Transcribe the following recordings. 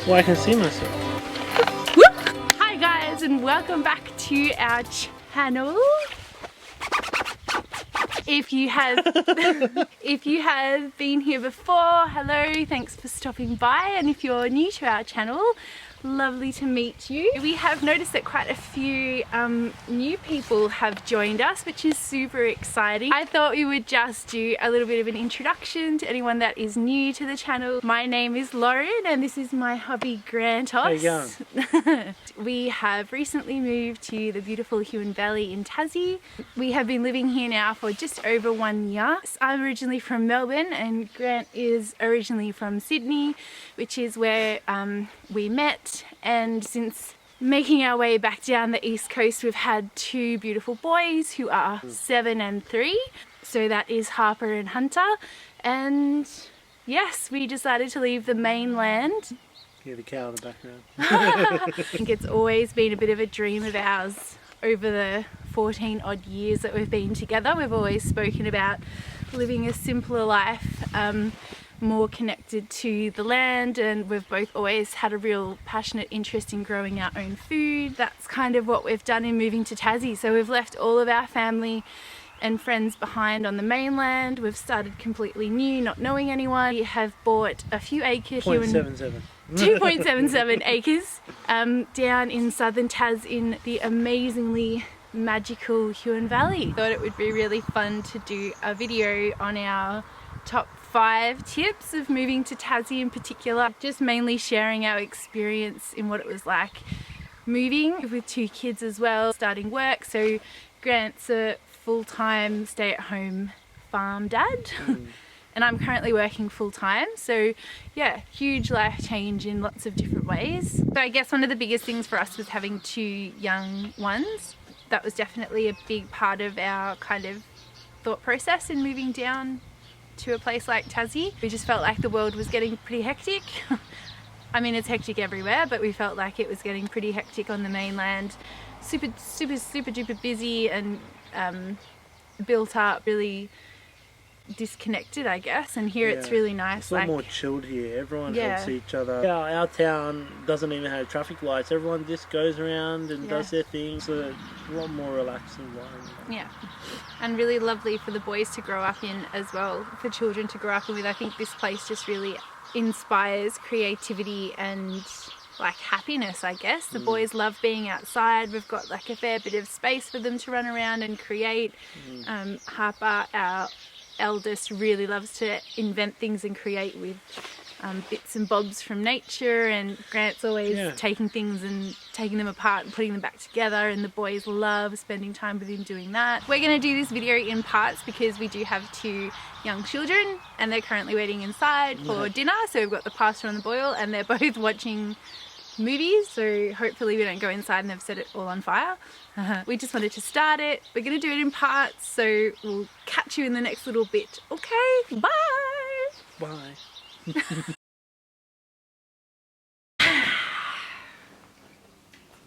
Well, I can see myself. Hi guys, and welcome back to our channel. If you have been here before, hello, thanks for stopping by, and if you're new to our channel, lovely to meet you. We have noticed that quite a few new people have joined us, which is super exciting. I thought we would just do a little bit of an introduction to anyone that is new to the channel. My name is Lauren and this is my hubby Grantos. How you going? We have recently moved to the beautiful Huon Valley in Tassie. We have been living here now for just over 1 year. I'm originally from Melbourne and Grant is originally from Sydney, which is where we met. And since making our way back down the east coast, we've had two beautiful boys who are 7 and 3. So that is Harper and Hunter. And yes, we decided to leave the mainland. Yeah, the cow in the background. I think it's always been a bit of a dream of ours over the 14 odd years that we've been together. We've always spoken about living a simpler life, more connected to the land, and we've both always had a real passionate interest in growing our own food. That's kind of what we've done in moving to Tassie. So we've left all of our family and friends behind on the mainland. We've started completely new, not knowing anyone. We have bought a few acres, 2.77 acres down in southern Tas in the amazingly magical Huon Valley. Thought it would be really fun to do a video on our top 5 tips of moving to Tassie in particular, just mainly sharing our experience in what it was like moving with 2 kids as well, starting work. So Grant's a full-time stay-at-home farm dad and I'm currently working full-time, so yeah, huge life change in lots of different ways. So I guess one of the biggest things for us was having 2 young ones. That was definitely a big part of our kind of thought process in moving down to a place like Tassie. We just felt like the world was getting pretty hectic. I mean, it's hectic everywhere, but we felt like it was getting pretty hectic on the mainland. Super duper busy and built up, really disconnected, I guess. And here it's really nice. It's a lot more chilled here. Everyone helps each other. Yeah, our town doesn't even have traffic lights. Everyone just goes around and does their things. So a lot more relaxed environment. Yeah, and really lovely for the boys to grow up in as well, for children to grow up with. I think this place just really inspires creativity and like happiness, I guess. The boys love being outside. We've got like a fair bit of space for them to run around and create. Harper, our eldest, really loves to invent things and create with bits and bobs from nature, and Grant's always taking things and taking them apart and putting them back together, and the boys love spending time with him doing that. We're going to do this video in parts because we do have 2 young children and they're currently waiting inside for dinner, so we've got the pasta on the boil and they're both watching movies, so hopefully we don't go inside and they've set it all on fire. We just wanted to start it. We're going to do it in parts, so we'll catch you in the next little bit. Okay, bye! Bye.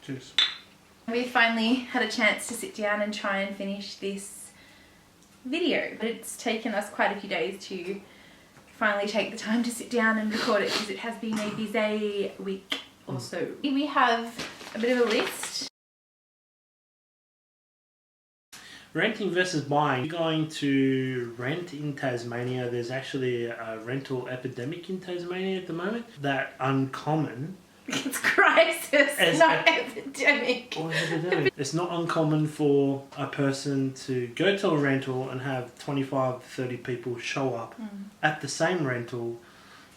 Cheers. We finally had a chance to sit down and try and finish this video. It's taken us quite a few days to finally take the time to sit down and record it because it has been a busy week or so. We have a bit of a list. Renting versus buying. You're going to rent in Tasmania. There's actually a rental epidemic in Tasmania at the moment. That uncommon. It's crisis, not epidemic. Or epidemic. It's not uncommon for a person to go to a rental and have 25, 30 people show up at the same rental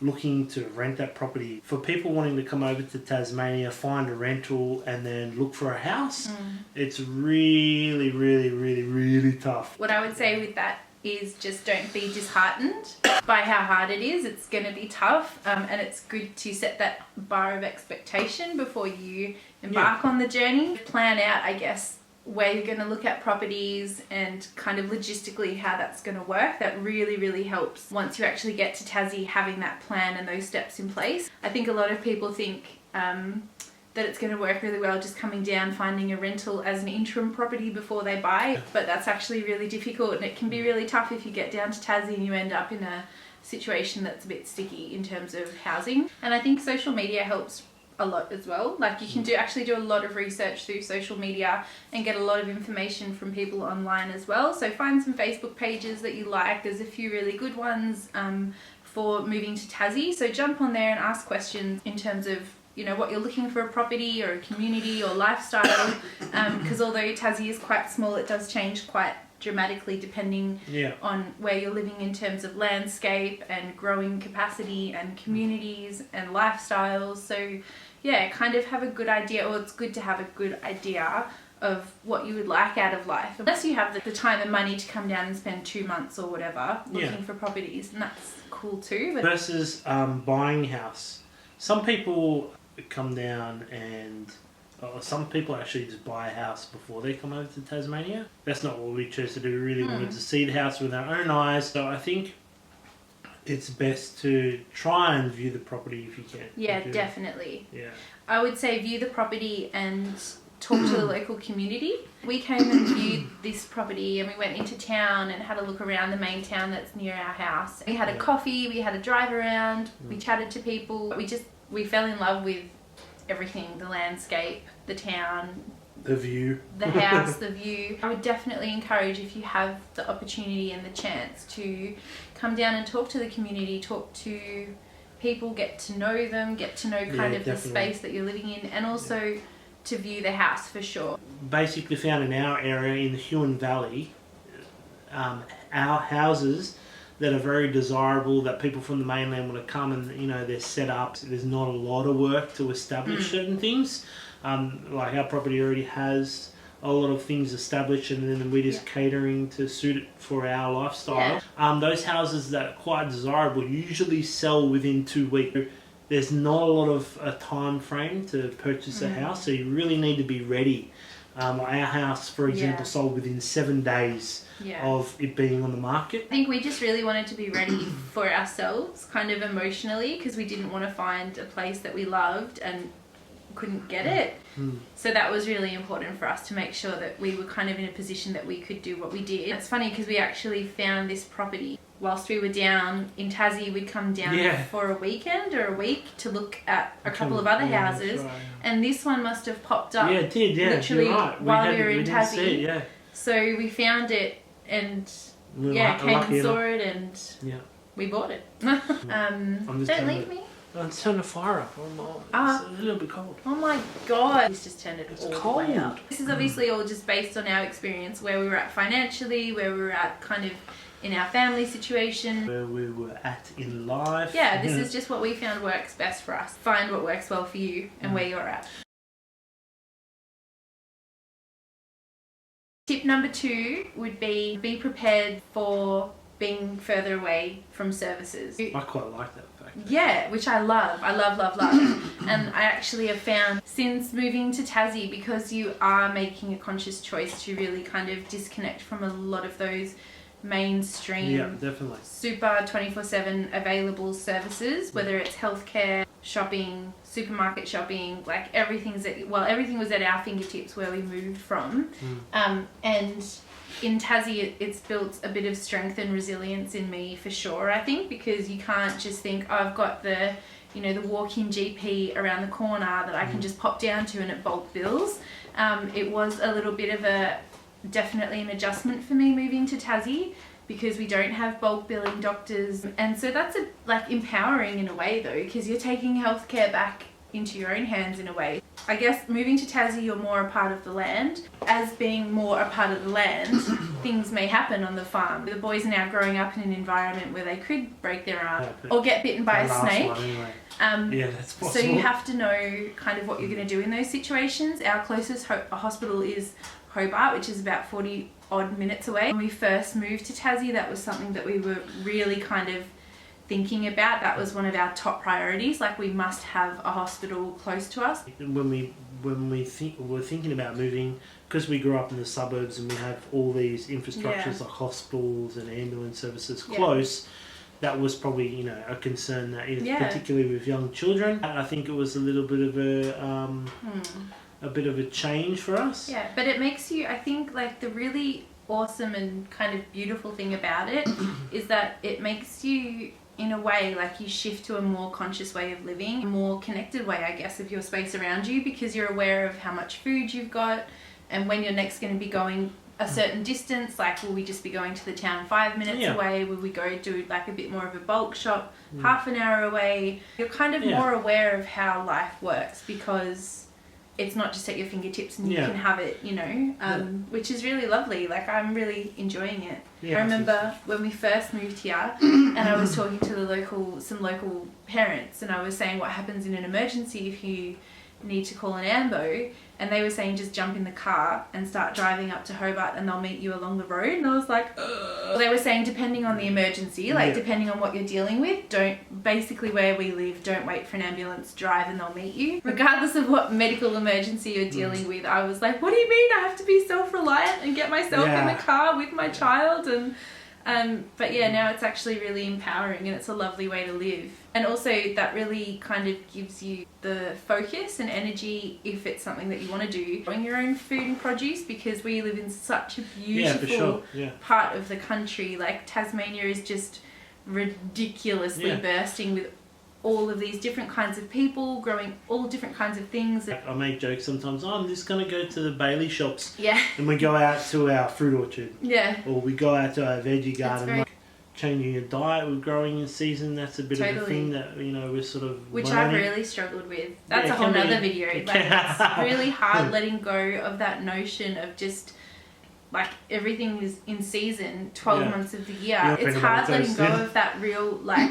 looking to rent that property. For people wanting to come over to Tasmania, find a rental and then look for a house, it's really tough. What I would say with that is just don't be disheartened by how hard it is. It's going to be tough, and it's good to set that bar of expectation before you embark on the journey. Plan out, I guess, where you're going to look at properties and kind of logistically how that's going to work. That really helps once you actually get to Tassie, having that plan and those steps in place. I think a lot of people think that it's going to work really well just coming down, finding a rental as an interim property before they buy, but that's actually really difficult, and it can be really tough if you get down to Tassie and you end up in a situation that's a bit sticky in terms of housing. And I think social media helps a lot as well. Like you can actually do a lot of research through social media and get a lot of information from people online as well. So find some Facebook pages that you like. There's a few really good ones for moving to Tassie. So jump on there and ask questions in terms of, you know, what you're looking for, a property or a community or lifestyle. Because although Tassie is quite small, it does change quite dramatically depending on where you're living in terms of landscape and growing capacity and communities and lifestyles. So yeah, kind of have a good idea, or it's good to have a good idea of what you would like out of life, unless you have the time and money to come down and spend 2 months or whatever looking for properties, and that's cool too. But versus buying a house, some people come down and some people actually just buy a house before they come over to Tasmania. That's not what we chose to do. We really wanted to see the house with our own eyes. So I think it's best to try and view the property if you can. Yeah, definitely. Yeah. I would say view the property and talk to the local community. We came and viewed this property and we went into town and had a look around the main town that's near our house. We had a coffee, we had a drive around, we chatted to people. We fell in love with everything, the landscape, the town, the view, the house, the view. I would definitely encourage, if you have the opportunity and the chance, to come down and talk to the community, talk to people, get to know them, get to know kind of the space that you're living in, and also to view the house for sure. Basically found in our area in the Huon Valley, our houses that are very desirable, that people from the mainland want to come and, you know, they're set up. There's not a lot of work to establish certain things. Like our property already has a lot of things established, and then we're just catering to suit it for our lifestyle. Those houses that are quite desirable usually sell within 2 weeks. There's not a lot of a time frame to purchase a house, so you really need to be ready. Our house, for example, sold within 7 days of it being on the market. I think we just really wanted to be ready for ourselves, kind of emotionally, because we didn't want to find a place that we loved and couldn't get it. So that was really important for us, to make sure that we were kind of in a position that we could do what we did. It's funny because we actually found this property whilst we were down in Tassie. We'd come down for a weekend or a week to look at a couple of other houses, and this one must have popped up. Yeah, it did. Yeah, literally while we were in Tassie. It, So we found it and came and saw it, and we bought it. Don't leave me. Let's turn the fire up. It's a little bit cold. Oh my god. He's just turned it all the way up. This is obviously all just based on our experience, where we were at financially, where we were at kind of in our family situation. Where we were at in life. Yeah, this is just what we found works best for us. Find what works well for you and where you're at. Tip number 2 would be prepared for being further away from services. I quite like that fact. Yeah, which I love. I love. And I actually have found, since moving to Tassie, because you are making a conscious choice to really kind of disconnect from a lot of those mainstream, super 24/7 available services, whether it's healthcare, shopping, supermarket shopping, like everything was at our fingertips where we moved from. And in Tassie, it's built a bit of strength and resilience in me for sure, I think, because you can't just think, oh, I've got the walk-in GP around the corner that I can just pop down to and it bulk bills. It was a little bit of definitely an adjustment for me moving to Tassie, because we don't have bulk billing doctors, and so that's empowering in a way though, because you're taking healthcare back into your own hands in a way. I guess moving to Tassie, you're more a part of the land. As being more a part of the land, things may happen on the farm. The boys are now growing up in an environment where they could break their arm or get bitten by a snake. That's possible. So you have to know kind of what you're going to do in those situations. Our closest hospital is Hobart, which is about 40 odd minutes away. When we first moved to Tassie, that was something that we were really kind of thinking about. That was one of our top priorities. Like, we must have a hospital close to us. When we're thinking about moving, because we grew up in the suburbs and we have all these infrastructures like hospitals and ambulance services close, that was probably a concern that particularly with young children. I think it was a little bit of a bit of a change for us. Yeah, but it makes you, I think, like, the really awesome and kind of beautiful thing about it is that it makes you in a way, like you shift to a more conscious way of living, a more connected way, I guess, of your space around you, because you're aware of how much food you've got and when you're next going to be going a certain distance. Like, will we just be going to the town 5 minutes away? Will we go do like a bit more of a bulk shop half an hour away? You're kind of more aware of how life works, because it's not just at your fingertips and you can have it, you know, which is really lovely. Like, I'm really enjoying it. I remember when we first moved here and I was talking to some local parents, and I was saying what happens in an emergency if you need to call an ambo, and they were saying just jump in the car and start driving up to Hobart and they'll meet you along the road. And I was like, ugh. They were saying depending on the emergency, like depending on what you're dealing with, basically where we live, don't wait for an ambulance, drive and they'll meet you. Regardless of what medical emergency you're dealing with, I was like, what do you mean I have to be self-reliant and get myself in the car with my child? And but yeah, now it's actually really empowering, and it's a lovely way to live. And also that really kind of gives you the focus and energy if it's something that you want to do, growing your own food and produce, because we live in such a beautiful part of the country. Like, Tasmania is just ridiculously bursting with all of these different kinds of people growing all different kinds of things. I make jokes sometimes, I'm just going to go to the Bailey shops and we go out to our fruit orchard, or we go out to our veggie garden. Like, changing your diet with growing in season, that's a bit of a thing that, you know, we're sort of which I've really struggled with. That's a whole nother video. Like, it's really hard letting go of that notion of just like everything is in season 12 months of the year. It's hard letting go of that real like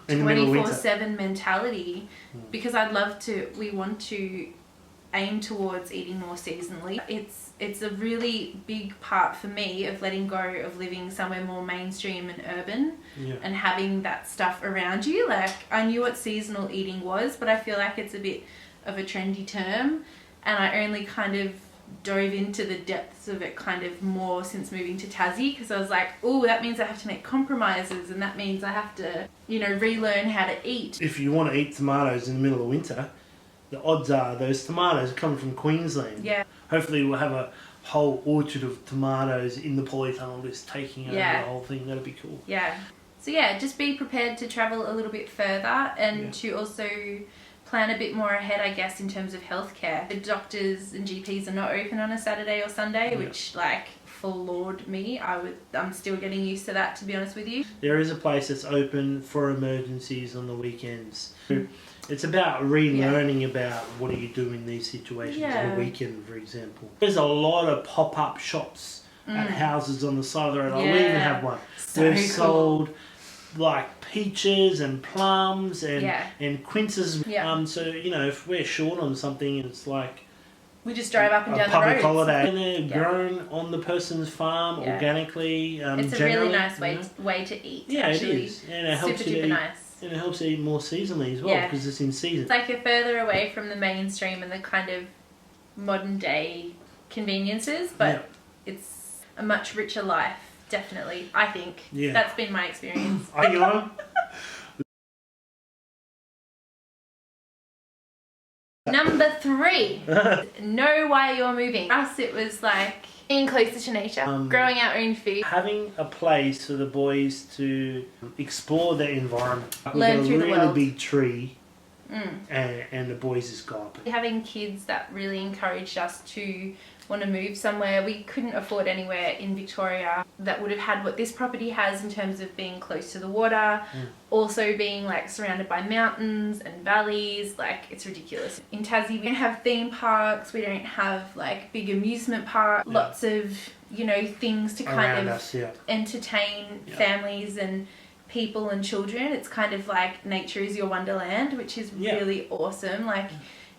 24/7 mentality, because we want to aim towards eating more seasonally. It's a really big part for me of letting go of living somewhere more mainstream and urban and having that stuff around you. Like, I knew what seasonal eating was, but I feel like it's a bit of a trendy term, and I only kind of dove into the depths of it kind of more since moving to Tassie, because I was like, oh, that means I have to make compromises, and that means I have to, you know, relearn how to eat. If you want to eat tomatoes in the middle of winter, the odds are those tomatoes come from Queensland. Hopefully we'll have a whole orchard of tomatoes in the polytunnel just taking over the whole thing. That'd be cool. So yeah, just be prepared to travel a little bit further, and to also plan a bit more ahead, I guess, in terms of healthcare. The doctors and GPs are not open on a Saturday or Sunday, which, like, floored me. I'm still getting used to that, to be honest with you. There is a place that's open for emergencies on the weekends. It's about relearning about what do you do in these situations on a weekend, for example. There's a lot of pop-up shops at houses on the side of the road. Like, we even have one. We've sold like peaches and plums and quinces. So, you know, if we're short on something, it's like we just drive up and down the road. Public holiday. And they're grown on the person's farm organically. It's a really nice way to eat. Yeah, actually. It is. And it helps you eat. Nice. And it helps you eat more seasonally as well, because it's in season. It's like you're further away from the mainstream and the kind of modern day conveniences, but it's a much richer life, definitely, I think. That's been my experience. Number 3, know why you're moving. For us, it was like being closer to nature, growing our own food. Having a place for the boys to explore their environment. Learn through the world. We've got a really big tree, and the boys just go up. Having kids, that really encouraged us to want to move somewhere. We couldn't afford anywhere in Victoria that would have had what this property has in terms of being close to the water, also being like surrounded by mountains and valleys. Like, it's ridiculous. In Tassie, we don't have theme parks, we don't have like big amusement parks, lots of, you know, things to kind of entertain families and people and children. It's kind of like nature is your wonderland, which is really awesome. Like,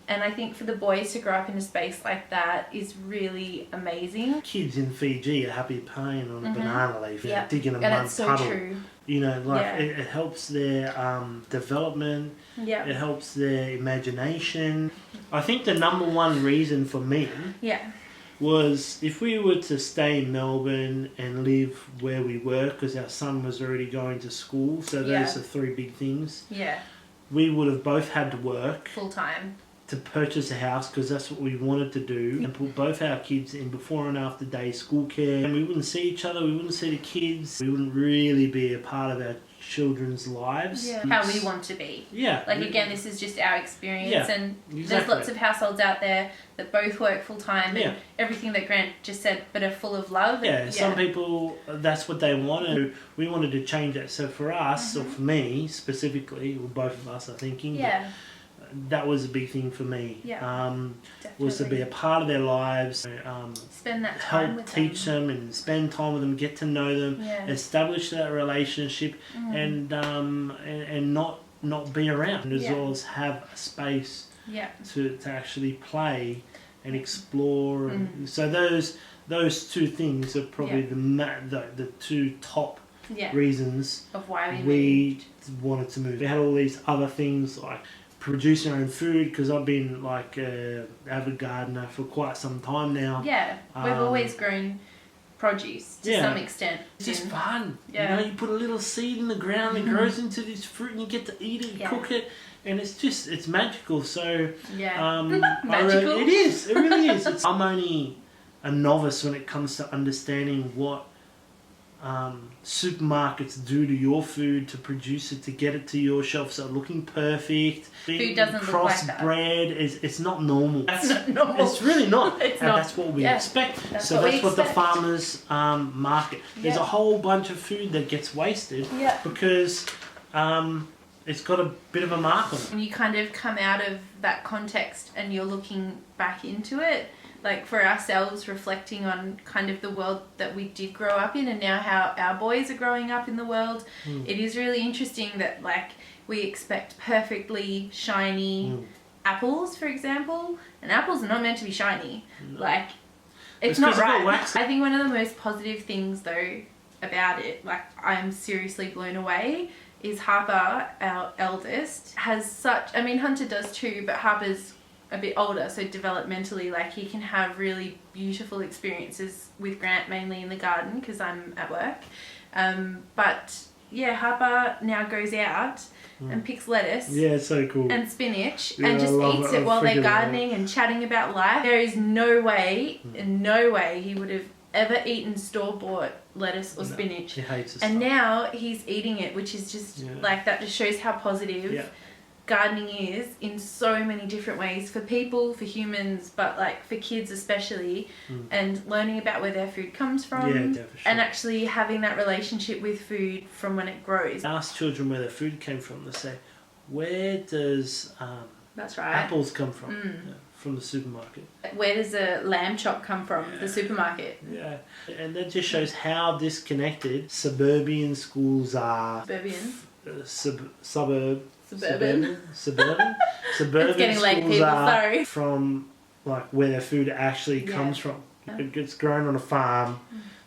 and I think for the boys to grow up in a space like that is really amazing. Kids in Fiji are happy playing on a banana leaf, digging a mud so puddle. True. You know, like it helps their development. It helps their imagination. I think the number one reason for me was if we were to stay in Melbourne and live where we were, because our son was already going to school, so those are 3 big things. We would have both had to work. Full time. to purchase a house because that's what we wanted to do, and put both our kids in before and after day school care, and we wouldn't see each other, we wouldn't see the kids, we wouldn't really be a part of our children's lives. How we want to be. Like again, this is just our experience, and there's lots of households out there that both work full time and everything that Grant just said, but are full of love. Some people, that's what they want, and we wanted to change that. So for us, or for me specifically, or both of us are thinking, that was a big thing for me. Was to be a part of their lives, spend that time help with teach them and spend time with them, get to know them, establish that relationship, and not be around, as well as have a space to actually play and explore. So those two things are probably the two top reasons of why we wanted to move. We had all these other things like producing our own food, because I've been like an avid gardener for quite some time now. We've always grown produce to some extent. It's just fun. You know, you put a little seed in the ground, it grows into this fruit, and you get to eat it, cook it, and it's magical. So magical. It is. It really is. I'm only a novice when it comes to understanding what supermarkets do to your food to produce it, to get it to your shelf, so looking perfect. Food doesn't look like that. Crossbred it's not normal. It's not normal. It's really not. It's and not. That's what we expect. That's what the farmers market. There's a whole bunch of food that gets wasted because it's got a bit of a mark on it. When you kind of come out of that context and you're looking back into it, like for ourselves, reflecting on kind of the world that we did grow up in, and now how our boys are growing up in the world, it is really interesting that like we expect perfectly shiny apples, for example, and apples are not meant to be shiny. Like it's not right. I think one of the most positive things though about it, like I'm seriously blown away, is Harper, our eldest, has such, I mean Hunter does too, but Harper's a bit older, so developmentally, like he can have really beautiful experiences with Grant, mainly in the garden because I'm at work. But yeah, Harper now goes out and picks lettuce. Yeah, it's so cool. And spinach, and just eats it while they're gardening and chatting about life. There is no way, no way he would have ever eaten store-bought lettuce or spinach. He hates it. And now he's eating it, which is just like, that just shows how positive gardening is in so many different ways, for people, for humans, but like for kids especially, and learning about where their food comes from, and actually having that relationship with food from when it grows. Ask children where their food came from. They say, where does that's right, apples come from? From the supermarket. Where does a lamb chop come from? The supermarket. And that just shows how disconnected suburban schools are. Suburban it's getting late, schools people, are sorry. From like where their food actually comes from. It gets grown on a farm,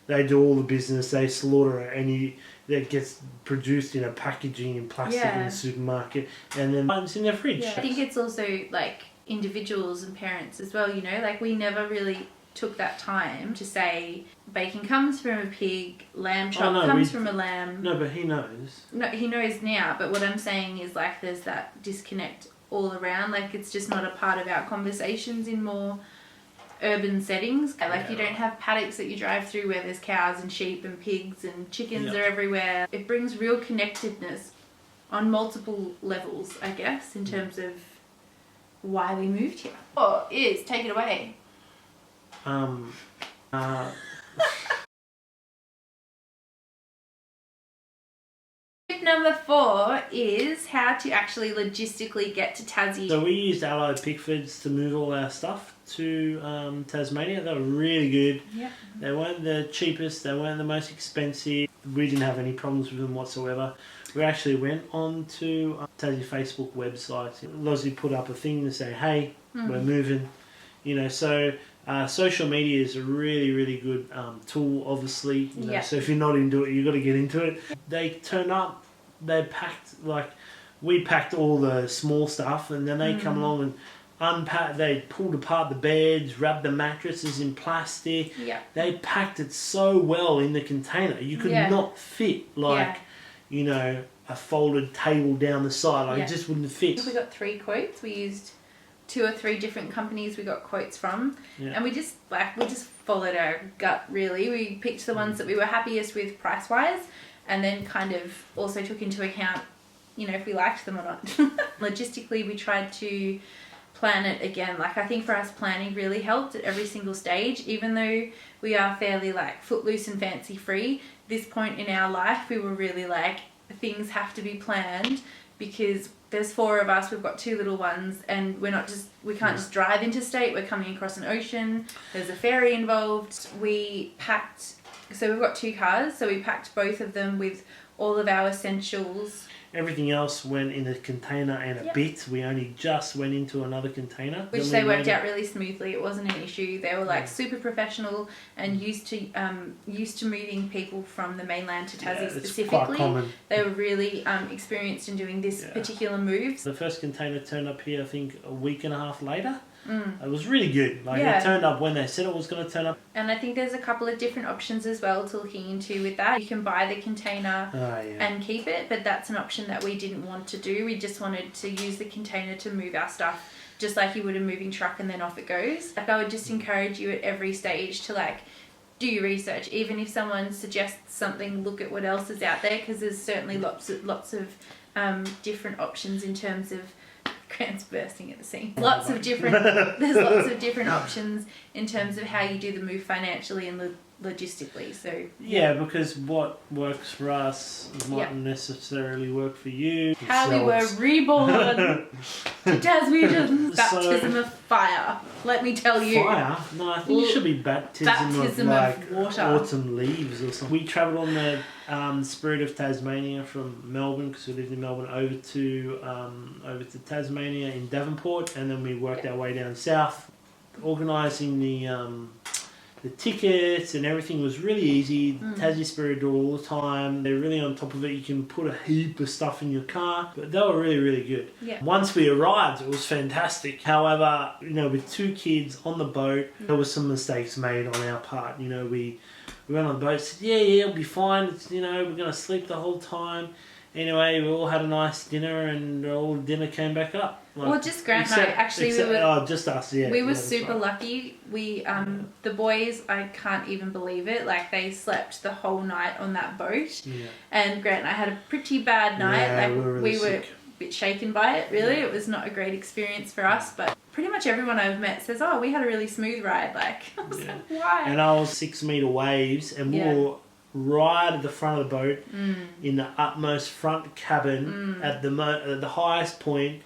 they do all the business, they slaughter it, and that gets produced in a packaging in plastic in the supermarket, and then it's in their fridge. I think it's also like individuals and parents as well, you know, like we never really took that time to say bacon comes from a pig, lamb chop comes from a lamb. No, but he knows. No, he knows now, but what I'm saying is like there's that disconnect all around, like it's just not a part of our conversations in more urban settings. Like you don't have paddocks that you drive through where there's cows and sheep and pigs and chickens are everywhere. It brings real connectedness on multiple levels, I guess, in terms of why we moved here. Take it away. Tip number 4 is how to actually logistically get to Tassie. So we used Allied Pickfords to move all our stuff to Tasmania. They were really good. They weren't the cheapest, they weren't the most expensive. We didn't have any problems with them whatsoever. We actually went on to Tassie Facebook website. Lozzie put up a thing to say, hey, we're moving. You know, so social media is a really, really good tool, obviously. You know, so if you're not into it, you've got to get into it. They turned up, they packed, like, we packed all the small stuff, and then they come along and unpacked, they pulled apart the beds, wrapped the mattresses in plastic. They packed it so well in the container. You could not fit, like, you know, a folded table down the side. Like, it just wouldn't fit. We got 3 quotes. We used 2 or 3 different companies we got quotes from, and we just followed our gut really. We picked the ones that we were happiest with price wise, and then kind of also took into account, you know, if we liked them or not. Logistically, we tried to plan it again. Like, I think for us, planning really helped at every single stage. Even though we are fairly like footloose and fancy free, this point in our life we were really like, things have to be planned, because there's 4 of us, we've got 2 little ones, and we can't just drive interstate, we're coming across an ocean, there's a ferry involved. We packed, so we've got 2 cars, so we packed both of them with all of our essentials. Everything else went in a container and a bit. We only just went into another container. Which they worked out really smoothly. It wasn't an issue. They were like super professional and used to moving people from the mainland to Tassie specifically. Quite common. They were really experienced in doing this particular move. The first container turned up here, I think, a week and a half later. It was really good. Like, it turned up when they said it was going to turn up. And I think there's a couple of different options as well to looking into with that. You can buy the container and keep it, but that's an option that we didn't want to do. We just wanted to use the container to move our stuff, just like you would a moving truck, and then off it goes. Like, I would just encourage you at every stage to like do your research. Even if someone suggests something, look at what else is out there, because there's certainly lots of different options in terms of Grant's bursting at the seams. There's lots of different options in terms of how you do the move financially and logistically. So because what works for us mightn't necessarily work for you. How we were reborn to Tasmanians. Baptism of fire. Let me tell you. Fire? No, I think it should be baptism of water. Autumn leaves or something. We travelled on the Spirit of Tasmania from Melbourne, because we lived in Melbourne, over to Tasmania in Devonport, and then we worked our way down south, organising the tickets and everything was really easy. Tassie Spirit do all the time. They're really on top of it. You can put a heap of stuff in your car, but they were really, really good. Once we arrived, it was fantastic. However, you know, with 2 kids on the boat, there was some mistakes made on our part. You know, we went on the boat, said, it'll be fine. It's, you know, we're going to sleep the whole time. Anyway, we all had a nice dinner, and all the dinner came back up. Like, well, just Grant and I, actually, just us, we were super lucky. We, the boys, I can't even believe it. Like, they slept the whole night on that boat. And Grant and I had a pretty bad night. Like, we were a bit shaken by it, really. It was not a great experience for us, but pretty much everyone I've met says, we had a really smooth ride. Like, I was like, why? And I was 6-metre waves, and we were right at the front of the boat, in the utmost front cabin, at the highest point.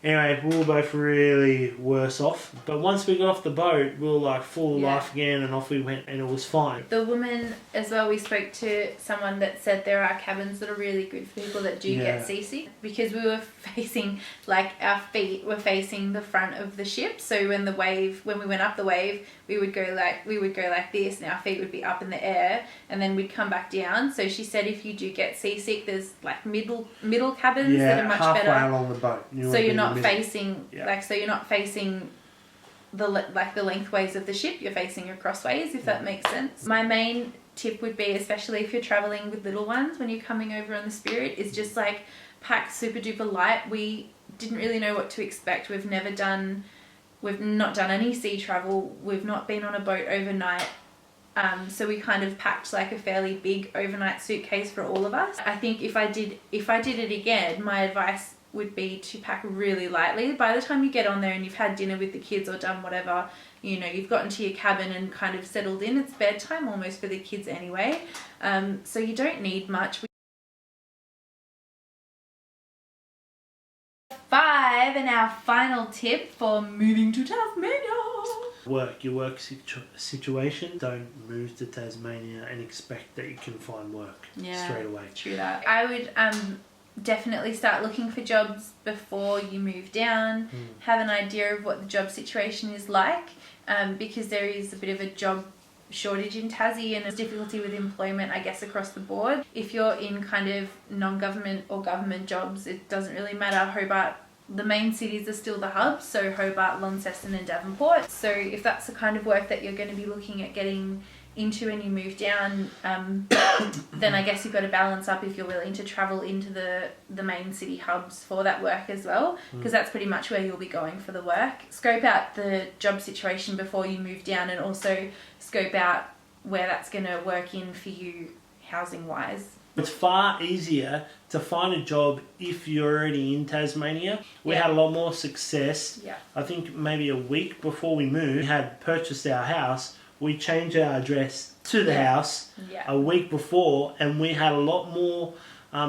Anyway, we were both really worse off. But once we got off the boat, we were like full of life again, and off we went, and it was fine. The woman as well, we spoke to someone that said there are cabins that are really good for people that do get seasick, because we were facing, like, our feet were facing the front of the ship. So when we went up the wave, we would go like this, and our feet would be up in the air, and then we'd come back down. So she said if you do get seasick, there's like middle cabins that are much halfway better along the boat. So you're not facing you're not facing the lengthways of the ship, you're facing crossways, if that makes sense. My main tip would be, especially if you're traveling with little ones when you're coming over on the Spirit, is just like pack super duper light. We didn't really know what to expect. We've not done any sea travel. We've not been on a boat overnight. So we kind of packed like a fairly big overnight suitcase for all of us. I think if I did it again, my advice would be to pack really lightly. By the time you get on there and you've had dinner with the kids or done whatever, you know, you've gotten to your cabin and kind of settled in. It's bedtime almost for the kids anyway. So you don't need much. 5, and our final tip for moving to Tasmania. Your work situation. Don't move to Tasmania and expect that you can find work straight away. True that. I would definitely start looking for jobs before you move down. Have an idea of what the job situation is like, because there is a bit of a job shortage in Tassie, and there's difficulty with employment, I guess, across the board. If you're in kind of non-government or government jobs, it doesn't really matter. Hobart, the main cities are still the hubs, so Hobart, Launceston and Devonport. So if that's the kind of work that you're going to be looking at getting into and you move down, then I guess you've got to balance up if you're willing to travel into the main city hubs for that work as well, because that's pretty much where you'll be going for the work. Scope out the job situation before you move down, and also scope out where that's going to work in for you housing wise. It's far easier to find a job if you're already in Tasmania. We had a lot more success. I think maybe a week before we moved, we had purchased our house. We changed our address to the house a week before, and we had a lot more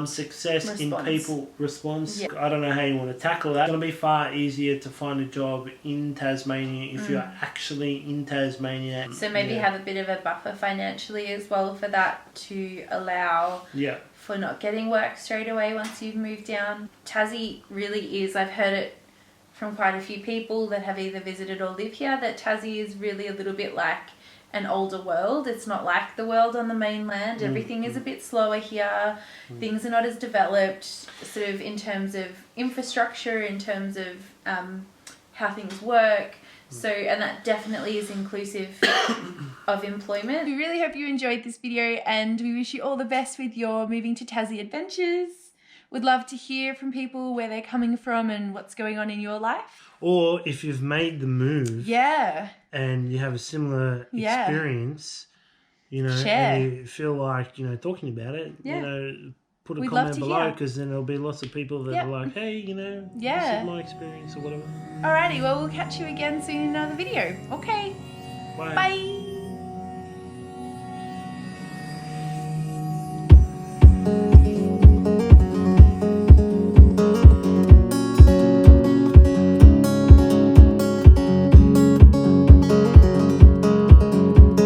success in people response. I don't know how you want to tackle that. It's going to be far easier to find a job in Tasmania if you're actually in Tasmania. So maybe have a bit of a buffer financially as well for that, to allow for not getting work straight away once you've moved down. Tassie really is, I've heard it from quite a few people that have either visited or live here, that Tassie is really a little bit like an older world. It's not like the world on the mainland. Everything is a bit slower here. Things are not as developed, sort of in terms of infrastructure, in terms of how things work. So, and that definitely is inclusive of employment. We really hope you enjoyed this video, and we wish you all the best with your moving to Tassie adventures. Would love to hear from people where they're coming from and what's going on in your life. Or if you've made the move and you have a similar experience, you know, and you feel like, you know, talking about it, you know, put a comment below, because then there'll be lots of people that are like, hey, you know, this is my experience or whatever. Alrighty, well, we'll catch you again soon in another video. Okay. Bye. Bye.